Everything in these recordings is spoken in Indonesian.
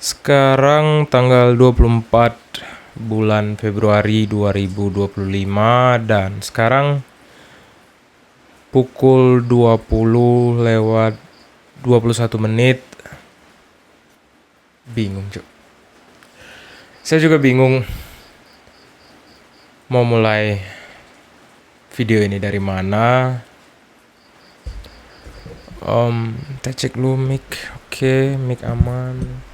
Sekarang tanggal 24 bulan Februari 2025 dan sekarang pukul 20 lewat 21 menit. Bingung, Cuk. Saya juga bingung mau mulai video ini dari mana. Kita cek dulu mic. Oke, mic aman.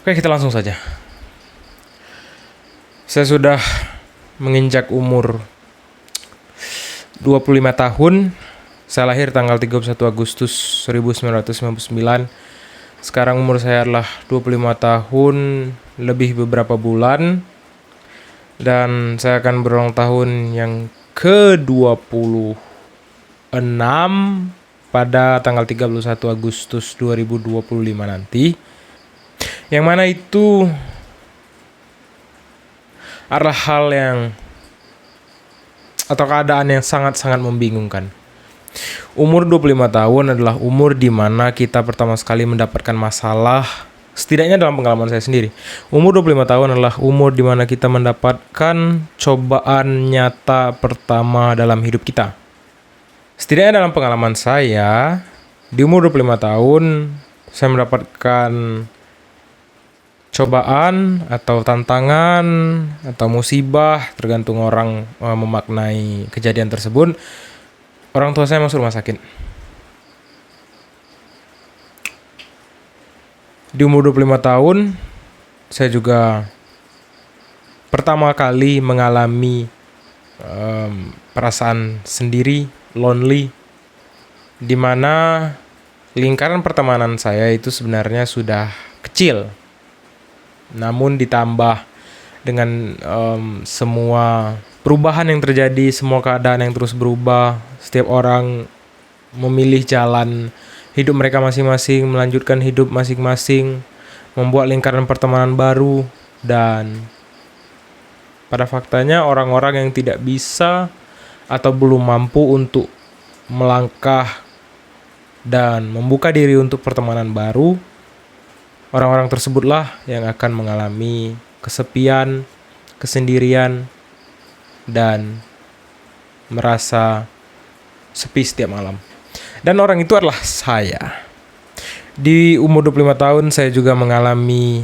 Oke, kita langsung saja. Saya sudah menginjak umur 25 tahun. Saya lahir tanggal 31 Agustus 1999. Sekarang umur saya adalah 25 tahun lebih beberapa bulan. Dan saya akan berulang tahun yang ke-26 pada tanggal 31 Agustus 2025 nanti. Yang mana itu adalah hal yang atau keadaan yang sangat-sangat membingungkan. Umur 25 tahun adalah umur di mana kita pertama sekali mendapatkan masalah, setidaknya dalam pengalaman saya sendiri. Umur 25 tahun adalah umur di mana kita mendapatkan cobaan nyata pertama dalam hidup kita. Setidaknya dalam pengalaman saya, di umur 25 tahun, saya mendapatkan cobaan atau tantangan atau musibah, tergantung orang memaknai kejadian tersebut. Orang tua saya masuk rumah sakit. Di umur 25 tahun, saya juga pertama kali mengalami perasaan sendiri, lonely, di mana lingkaran pertemanan saya itu sebenarnya sudah kecil. Namun ditambah dengan semua perubahan yang terjadi, semua keadaan yang terus berubah, setiap orang memilih jalan hidup mereka masing-masing, melanjutkan hidup masing-masing, membuat lingkaran pertemanan baru, dan pada faktanya orang-orang yang tidak bisa atau belum mampu untuk melangkah dan membuka diri untuk pertemanan baru, orang-orang tersebutlah yang akan mengalami kesepian, kesendirian, dan merasa sepi setiap malam. Dan orang itu adalah saya. Di umur 25 tahun saya juga mengalami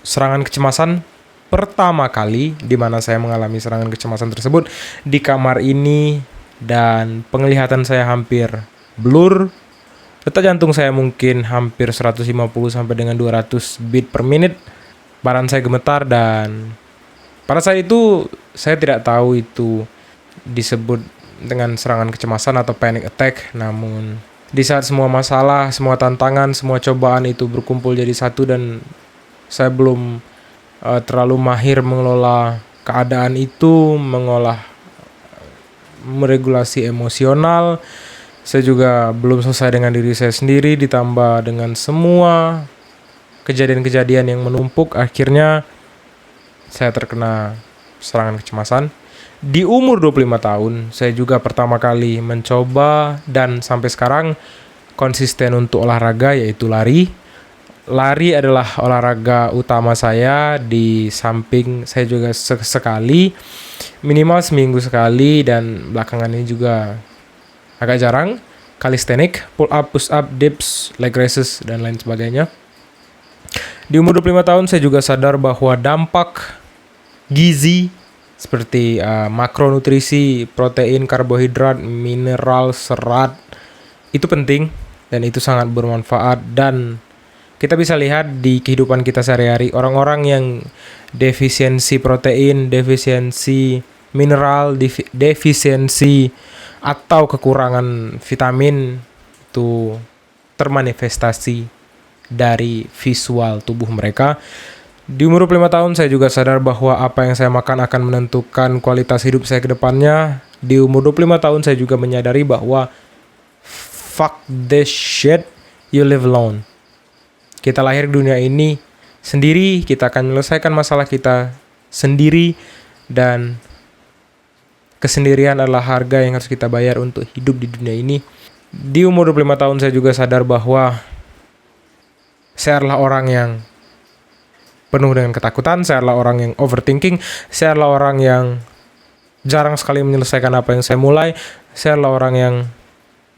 serangan kecemasan pertama kali, di mana saya mengalami serangan kecemasan tersebut di kamar ini, dan penglihatan saya hampir blur. Detak jantung saya mungkin hampir 150 sampai dengan 200 beat per menit. Badan saya gemetar, dan pada saat itu saya tidak tahu itu disebut dengan serangan kecemasan atau panic attack. Namun di saat semua masalah, semua tantangan, semua cobaan itu berkumpul jadi satu, dan saya belum terlalu mahir mengelola keadaan itu, meregulasi emosional. Saya juga belum selesai dengan diri saya sendiri, ditambah dengan semua kejadian-kejadian yang menumpuk. Akhirnya saya terkena serangan kecemasan. Di umur 25 tahun, saya juga pertama kali mencoba dan sampai sekarang konsisten untuk olahraga, yaitu lari. Lari adalah olahraga utama saya, di samping saya juga sekali, minimal seminggu sekali, dan belakangan ini juga agak jarang, calisthenics, pull up, push up, dips, leg raises, dan lain sebagainya. Di umur 25 tahun saya juga sadar bahwa dampak gizi seperti makronutrisi, protein, karbohidrat, mineral, serat itu penting dan itu sangat bermanfaat. Dan kita bisa lihat di kehidupan kita sehari-hari, orang-orang yang defisiensi protein, defisiensi mineral, defisiensi atau kekurangan vitamin itu termanifestasi dari visual tubuh mereka. Di umur 25 tahun saya juga sadar bahwa apa yang saya makan akan menentukan kualitas hidup saya ke depannya. Di umur 25 tahun saya juga menyadari bahwa fuck this shit, you live alone. Kita lahir di dunia ini sendiri, kita akan menyelesaikan masalah kita sendiri, dan kesendirian adalah harga yang harus kita bayar untuk hidup di dunia ini. Di umur 25 tahun saya juga sadar bahwa saya adalah orang yang penuh dengan ketakutan, saya adalah orang yang overthinking, saya adalah orang yang jarang sekali menyelesaikan apa yang saya mulai, saya adalah orang yang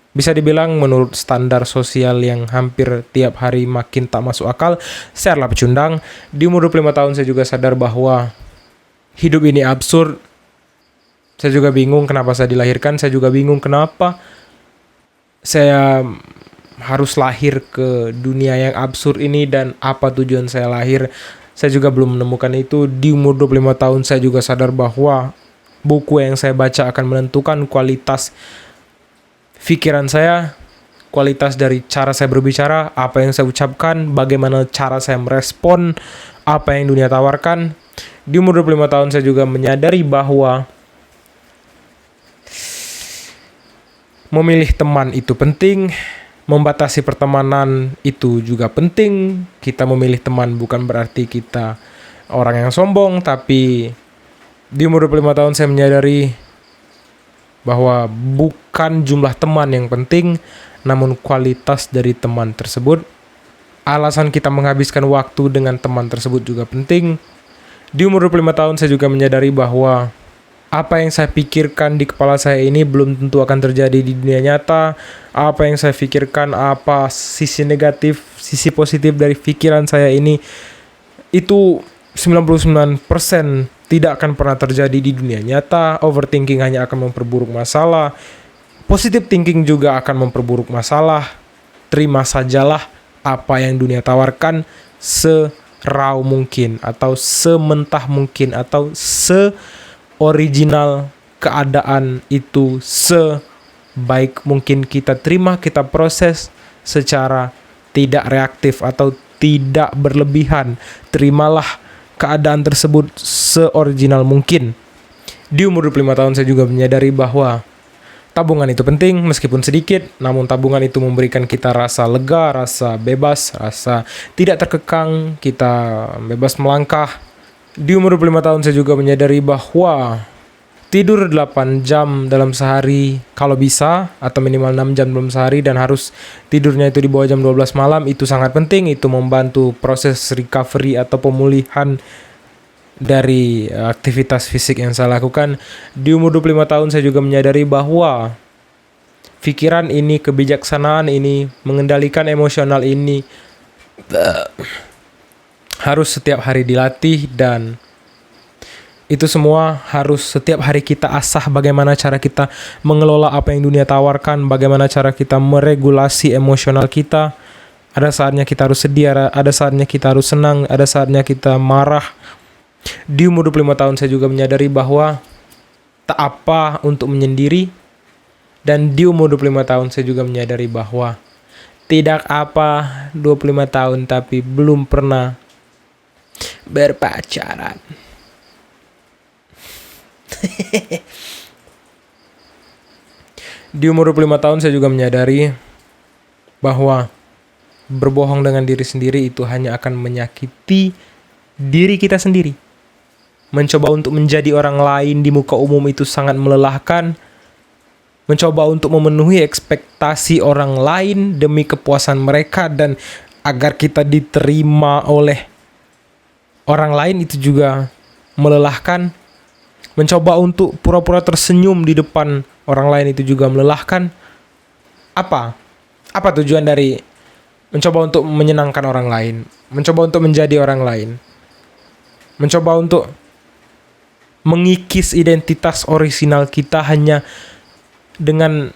bisa dibilang menurut standar sosial yang hampir tiap hari makin tak masuk akal, saya adalah pecundang. Di umur 25 tahun saya juga sadar bahwa hidup ini absurd. Saya juga bingung kenapa saya dilahirkan, saya juga bingung kenapa saya harus lahir ke dunia yang absurd ini dan apa tujuan saya lahir. Saya juga belum menemukan itu. Di umur 25 tahun saya juga sadar bahwa buku yang saya baca akan menentukan kualitas pikiran saya, kualitas dari cara saya berbicara, apa yang saya ucapkan, bagaimana cara saya merespon apa yang dunia tawarkan. Di umur 25 tahun saya juga menyadari bahwa memilih teman itu penting, membatasi pertemanan itu juga penting. Kita memilih teman bukan berarti kita orang yang sombong, tapi di umur 25 tahun saya menyadari bahwa bukan jumlah teman yang penting, namun kualitas dari teman tersebut. Alasan kita menghabiskan waktu dengan teman tersebut juga penting. Di umur 25 tahun saya juga menyadari bahwa apa yang saya pikirkan di kepala saya ini belum tentu akan terjadi di dunia nyata. Apa yang saya pikirkan, apa sisi negatif, sisi positif dari pikiran saya ini, itu 99% tidak akan pernah terjadi di dunia nyata. Overthinking hanya akan memperburuk masalah. Positive thinking juga akan memperburuk masalah. Terima sajalah apa yang dunia tawarkan serau mungkin, atau sementah mungkin, atau original keadaan itu sebaik mungkin kita terima, kita proses secara tidak reaktif atau tidak berlebihan. Terimalah keadaan tersebut seoriginal mungkin. Di umur 25 tahun saya juga menyadari bahwa tabungan itu penting meskipun sedikit, namun tabungan itu memberikan kita rasa lega, rasa bebas, rasa tidak terkekang, kita bebas melangkah. Di umur 25 tahun saya juga menyadari bahwa tidur 8 jam dalam sehari kalau bisa, atau minimal 6 jam dalam sehari, dan harus tidurnya itu di bawah jam 12 malam, itu sangat penting. Itu membantu proses recovery atau pemulihan dari aktivitas fisik yang saya lakukan. Di umur 25 tahun saya juga menyadari bahwa pikiran ini, kebijaksanaan ini, mengendalikan emosional ini harus setiap hari dilatih, dan itu semua harus setiap hari kita asah bagaimana cara kita mengelola apa yang dunia tawarkan, bagaimana cara kita meregulasi emosional kita. Ada saatnya kita harus sedih, ada saatnya kita harus senang, ada saatnya kita marah. Di umur 25 tahun saya juga menyadari bahwa tak apa untuk menyendiri. Dan di umur 25 tahun saya juga menyadari bahwa tidak apa 25 tahun tapi belum pernah berpacaran. Di umur 25 tahun saya juga menyadari bahwa berbohong dengan diri sendiri itu hanya akan menyakiti diri kita sendiri. Mencoba untuk menjadi orang lain di muka umum itu sangat melelahkan. Mencoba untuk memenuhi ekspektasi orang lain demi kepuasan mereka dan agar kita diterima oleh orang lain itu juga melelahkan. Mencoba untuk pura-pura tersenyum di depan orang lain itu juga melelahkan. Apa tujuan dari mencoba untuk menyenangkan orang lain? Mencoba untuk menjadi orang lain? Mencoba untuk mengikis identitas orisinal kita hanya dengan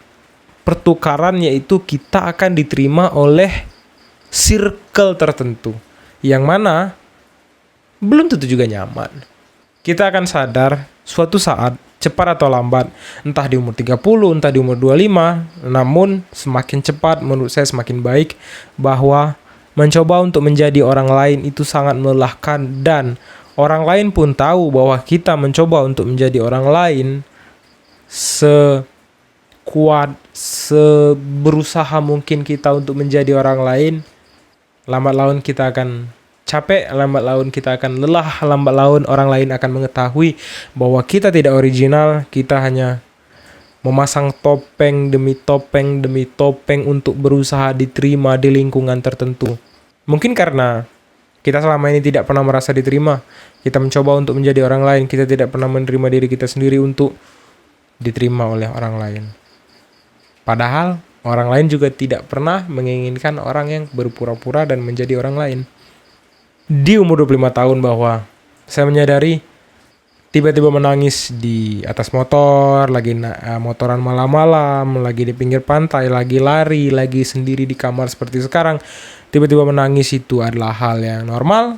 pertukaran, yaitu kita akan diterima oleh circle tertentu yang mana belum tentu juga nyaman. Kita akan sadar suatu saat, cepat atau lambat, entah di umur 30, entah di umur 25, namun semakin cepat menurut saya semakin baik, bahwa mencoba untuk menjadi orang lain itu sangat melelahkan, dan orang lain pun tahu bahwa kita mencoba untuk menjadi orang lain sekuat, seberusaha mungkin kita untuk menjadi orang lain. Lambat laun kita akan capek, lambat laun kita akan lelah, lambat laun orang lain akan mengetahui bahwa kita tidak original, kita hanya memasang topeng demi topeng demi topeng untuk berusaha diterima di lingkungan tertentu. Mungkin karena kita selama ini tidak pernah merasa diterima, kita mencoba untuk menjadi orang lain, kita tidak pernah menerima diri kita sendiri untuk diterima oleh orang lain. Padahal orang lain juga tidak pernah menginginkan orang yang berpura-pura dan menjadi orang lain. Di umur 25 tahun bahwa saya menyadari tiba-tiba menangis di atas motor, lagi motoran malam-malam, lagi di pinggir pantai, lagi lari, lagi sendiri di kamar seperti sekarang. Tiba-tiba menangis itu adalah hal yang normal.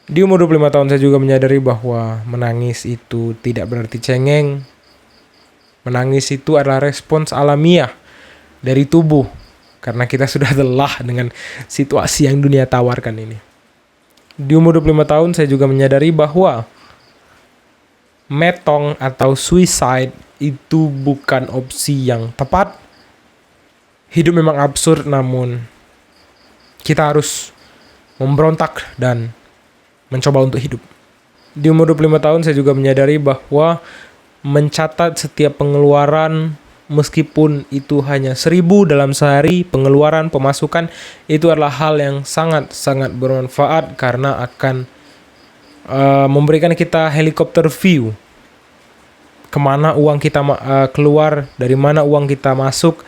Di umur 25 tahun saya juga menyadari bahwa menangis itu tidak berarti cengeng. Menangis itu adalah respons alamiah dari tubuh karena kita sudah lelah dengan situasi yang dunia tawarkan ini. Di umur 25 tahun saya juga menyadari bahwa metong atau suicide itu bukan opsi yang tepat. Hidup memang absurd, namun kita harus memberontak dan mencoba untuk hidup. Di umur 25 tahun saya juga menyadari bahwa mencatat setiap pengeluaran, meskipun itu hanya 1.000 dalam sehari, pengeluaran, pemasukan, itu adalah hal yang sangat-sangat bermanfaat karena akan memberikan kita helikopter view. Kemana uang kita keluar, dari mana uang kita masuk,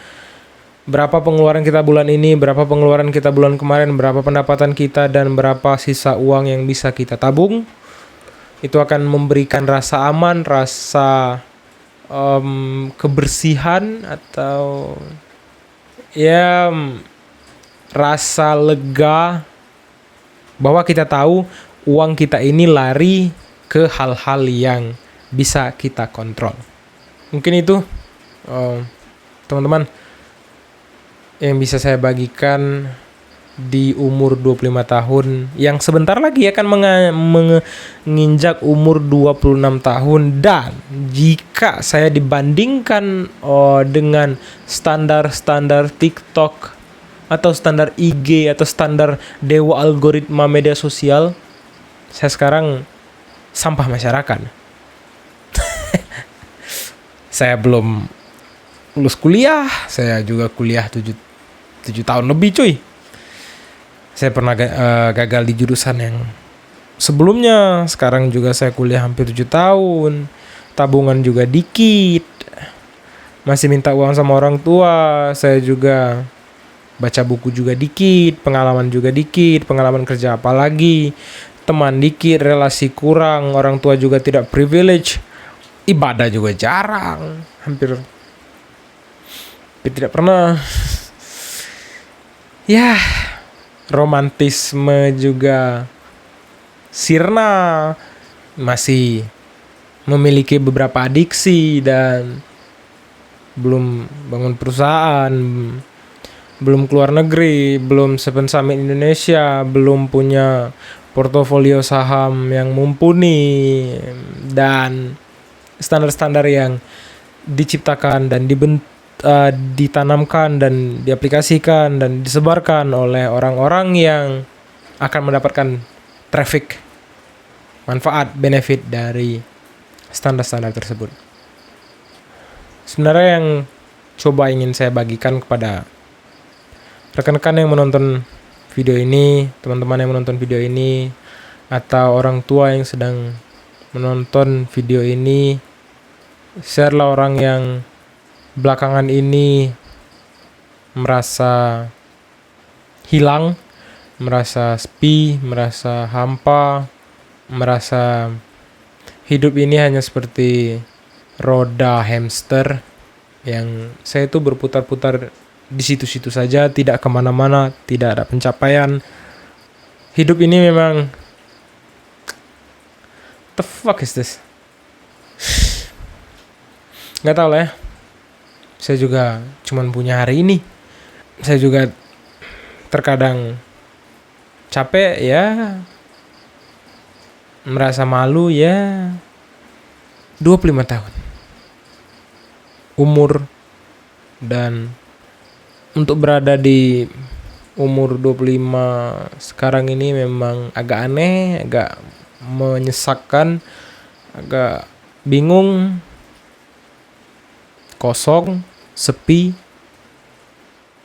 berapa pengeluaran kita bulan ini, berapa pengeluaran kita bulan kemarin, berapa pendapatan kita, dan berapa sisa uang yang bisa kita tabung. Itu akan memberikan rasa aman, rasa kebersihan, atau ya rasa lega bahwa kita tahu uang kita ini lari ke hal-hal yang bisa kita kontrol. Mungkin itu teman-teman yang bisa saya bagikan di umur 25 tahun yang sebentar lagi akan menginjak umur 26 tahun. Dan jika saya dibandingkan dengan standar-standar TikTok atau standar IG atau standar dewa algoritma media sosial, saya sekarang sampah masyarakat. Saya belum lulus kuliah, saya juga kuliah 7 tahun lebih cuy. Saya pernah gagal di jurusan yang sebelumnya. Sekarang juga saya kuliah hampir 7 tahun. Tabungan juga dikit. Masih minta uang sama orang tua. Saya juga baca buku juga dikit. Pengalaman juga dikit. Pengalaman kerja apalagi. Teman dikit. Relasi kurang. Orang tua juga tidak privilege. Ibadah juga jarang. Hampir tidak pernah. Ya, romantisme juga sirna, masih memiliki beberapa adiksi, dan belum bangun perusahaan, belum keluar negeri, belum 7 Summit Indonesia, belum punya portofolio saham yang mumpuni, dan standar-standar yang diciptakan dan ditanamkan dan diaplikasikan dan disebarkan oleh orang-orang yang akan mendapatkan traffic, manfaat, benefit dari standar-standar tersebut. Sebenarnya yang coba ingin saya bagikan kepada rekan-rekan yang menonton video ini, teman-teman yang menonton video ini, atau orang tua yang sedang menonton video ini, sharelah orang yang belakangan ini merasa hilang, merasa sepi, merasa hampa, merasa hidup ini hanya seperti roda hamster yang saya itu berputar-putar di situ-situ saja, tidak kemana-mana, tidak ada pencapaian. Hidup ini memang, the fuck is this? Gak tau lah ya. Saya juga cuman punya hari ini. Saya juga terkadang capek ya, merasa malu ya. 25 tahun umur, dan untuk berada di umur 25 sekarang ini memang agak aneh, agak menyesakkan, agak bingung. kosong, sepi.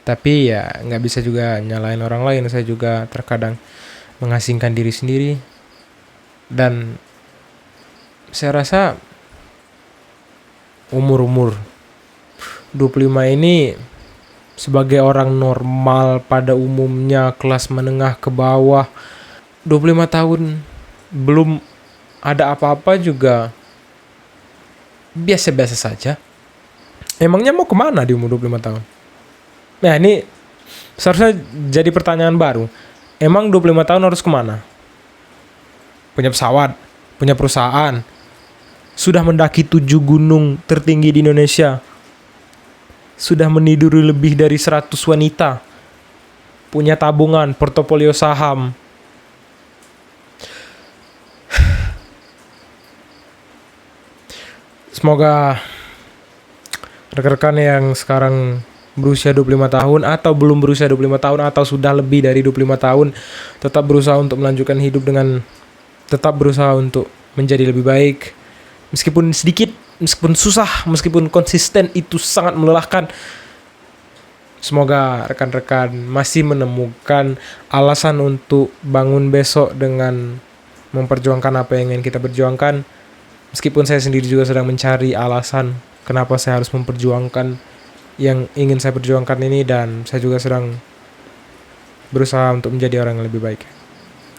Tapi ya nggak bisa juga nyalain orang lain. Saya juga terkadang mengasingkan diri sendiri. Dan saya rasa umur-umur 25 ini sebagai orang normal pada umumnya, kelas menengah ke bawah, 25 tahun belum ada apa-apa juga biasa-biasa saja. Emangnya mau kemana di umur 25 tahun? Nah ini seharusnya jadi pertanyaan baru. Emang 25 tahun harus kemana? Punya pesawat, punya perusahaan, sudah mendaki 7 gunung tertinggi di Indonesia, sudah meniduri lebih dari 100 wanita, punya tabungan, portofolio saham. Semoga rekan-rekan yang sekarang berusia 25 tahun atau belum berusia 25 tahun atau sudah lebih dari 25 tahun tetap berusaha untuk melanjutkan hidup dengan tetap berusaha untuk menjadi lebih baik. Meskipun sedikit, meskipun susah, meskipun konsisten itu sangat melelahkan. Semoga rekan-rekan masih menemukan alasan untuk bangun besok dengan memperjuangkan apa yang ingin kita perjuangkan. Meskipun saya sendiri juga sedang mencari alasan kenapa saya harus memperjuangkan yang ingin saya perjuangkan ini, dan saya juga sedang berusaha untuk menjadi orang yang lebih baik.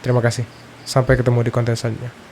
Terima kasih. Sampai ketemu di konten selanjutnya.